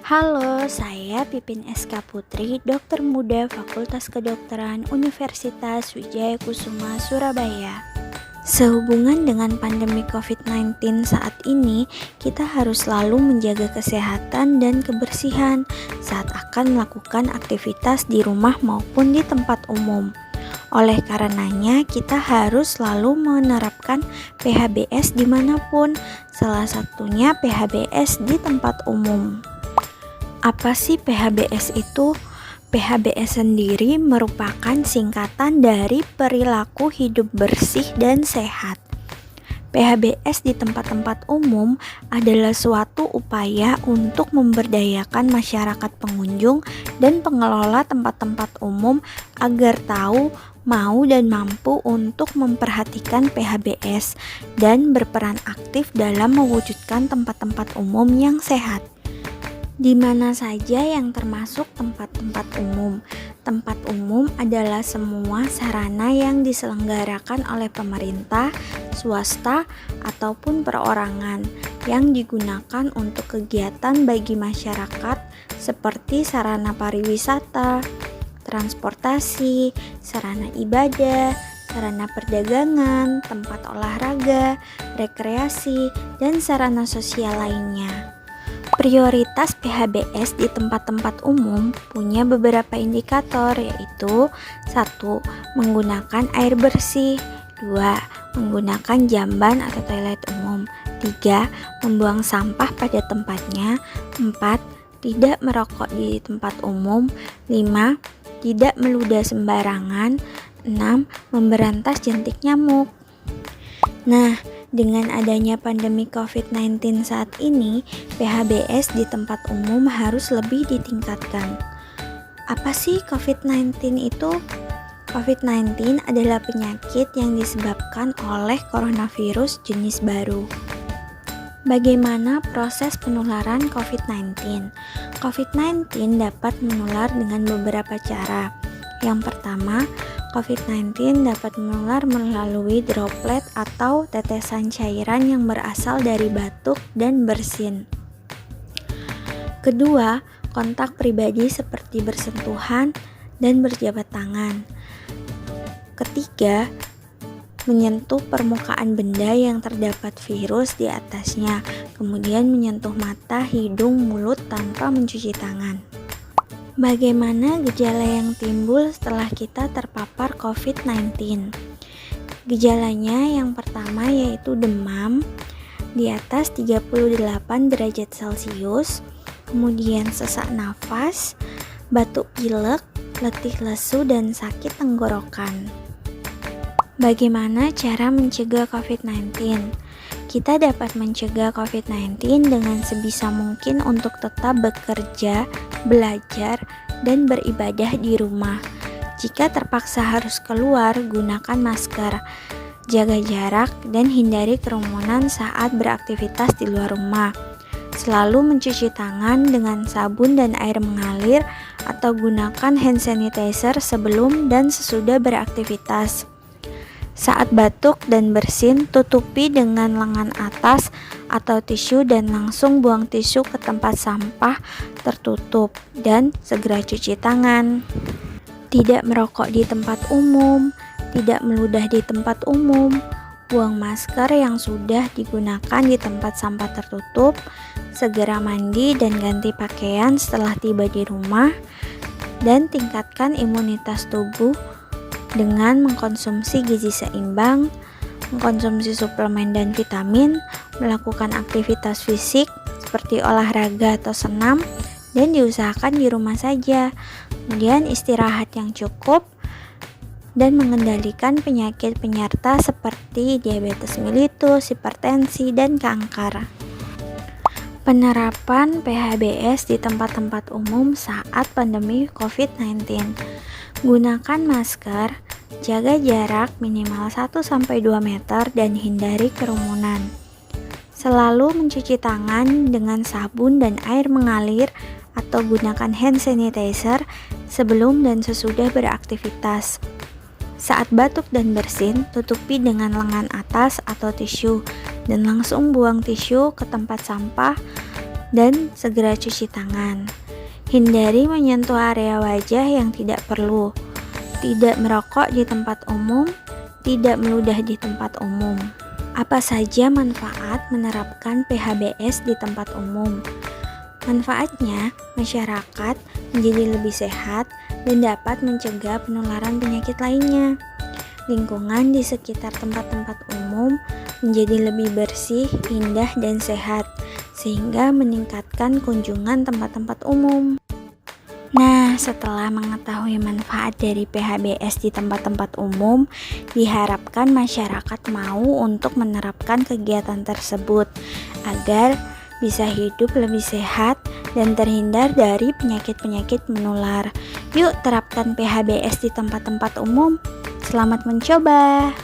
Halo, saya Pipin SK Putri, dokter muda Fakultas Kedokteran Universitas Wijaya Kusuma, Surabaya. Sehubungan dengan pandemi COVID-19 saat ini, kita harus selalu menjaga kesehatan dan kebersihan saat akan melakukan aktivitas di rumah maupun di tempat umum. Oleh karenanya, kita harus selalu menerapkan PHBS dimanapun, salah satunya PHBS di tempat umum. Apa sih PHBS itu? PHBS sendiri merupakan singkatan dari perilaku hidup bersih dan sehat. PHBS di tempat-tempat umum adalah suatu upaya untuk memberdayakan masyarakat pengunjung dan pengelola tempat-tempat umum agar tahu, mau dan mampu untuk memperhatikan PHBS dan berperan aktif dalam mewujudkan tempat-tempat umum yang sehat. Di mana saja yang termasuk tempat-tempat umum? Tempat umum adalah semua sarana yang diselenggarakan oleh pemerintah, swasta, ataupun perorangan yang digunakan untuk kegiatan bagi masyarakat seperti sarana pariwisata, transportasi, sarana ibadah, sarana perdagangan, tempat olahraga, rekreasi, dan sarana sosial lainnya. Prioritas PHBS di tempat-tempat umum punya beberapa indikator, yaitu 1. Menggunakan air bersih, 2. Menggunakan jamban atau toilet umum, 3. Membuang sampah pada tempatnya, 4. Tidak merokok di tempat umum, 5. Tidak meludah sembarangan, 6. Memberantas jentik nyamuk. Nah, dengan adanya pandemi COVID-19 saat ini, PHBS di tempat umum harus lebih ditingkatkan. Apa sih COVID-19 itu? COVID-19 adalah penyakit yang disebabkan oleh coronavirus jenis baru. Bagaimana proses penularan COVID-19? COVID-19 dapat menular dengan beberapa cara. Yang pertama, COVID-19 dapat menular melalui droplet atau tetesan cairan yang berasal dari batuk dan bersin. Kedua, kontak pribadi seperti bersentuhan dan berjabat tangan. Ketiga, menyentuh permukaan benda yang terdapat virus di atasnya, kemudian menyentuh mata, hidung, mulut tanpa mencuci tangan. Bagaimana gejala yang timbul setelah kita terpapar COVID-19? Gejalanya yang pertama yaitu demam di atas 38 derajat Celcius, kemudian sesak nafas, batuk pilek, letih lesu, dan sakit tenggorokan. Bagaimana cara mencegah COVID-19? Kita dapat mencegah COVID-19 dengan sebisa mungkin untuk tetap bekerja, belajar, dan beribadah di rumah. Jika terpaksa harus keluar, gunakan masker, jaga jarak, dan hindari kerumunan saat beraktivitas di luar rumah. Selalu mencuci tangan dengan sabun dan air mengalir atau gunakan hand sanitizer sebelum dan sesudah beraktivitas. Saat batuk dan bersin, tutupi dengan lengan atas atau tisu dan langsung buang tisu ke tempat sampah tertutup dan segera cuci tangan. Tidak merokok di tempat umum, tidak meludah di tempat umum, buang masker yang sudah digunakan di tempat sampah tertutup, segera mandi dan ganti pakaian setelah tiba di rumah, dan tingkatkan imunitas tubuh dengan mengkonsumsi gizi seimbang, mengkonsumsi suplemen dan vitamin, melakukan aktivitas fisik seperti olahraga atau senam, dan diusahakan di rumah saja. Kemudian istirahat yang cukup dan mengendalikan penyakit penyerta seperti diabetes mellitus, hipertensi, dan kanker. Penerapan PHBS di tempat-tempat umum saat pandemi COVID-19. Gunakan masker, jaga jarak minimal 1-2 meter dan hindari kerumunan. Selalu mencuci tangan dengan sabun dan air mengalir atau gunakan hand sanitizer sebelum dan sesudah beraktivitas. Saat batuk dan bersin, tutupi dengan lengan atas atau tisu dan langsung buang tisu ke tempat sampah dan segera cuci tangan. Hindari menyentuh area wajah yang tidak perlu. Tidak merokok di tempat umum, tidak meludah di tempat umum. Apa saja manfaat menerapkan PHBS di tempat umum? Manfaatnya, masyarakat menjadi lebih sehat dan dapat mencegah penularan penyakit lainnya. Lingkungan di sekitar tempat-tempat umum menjadi lebih bersih, indah, dan sehat, sehingga meningkatkan kunjungan tempat-tempat umum. Nah, setelah mengetahui manfaat dari PHBS di tempat-tempat umum, diharapkan masyarakat mau untuk menerapkan kegiatan tersebut agar bisa hidup lebih sehat dan terhindar dari penyakit-penyakit menular. Yuk terapkan PHBS di tempat-tempat umum. Selamat mencoba.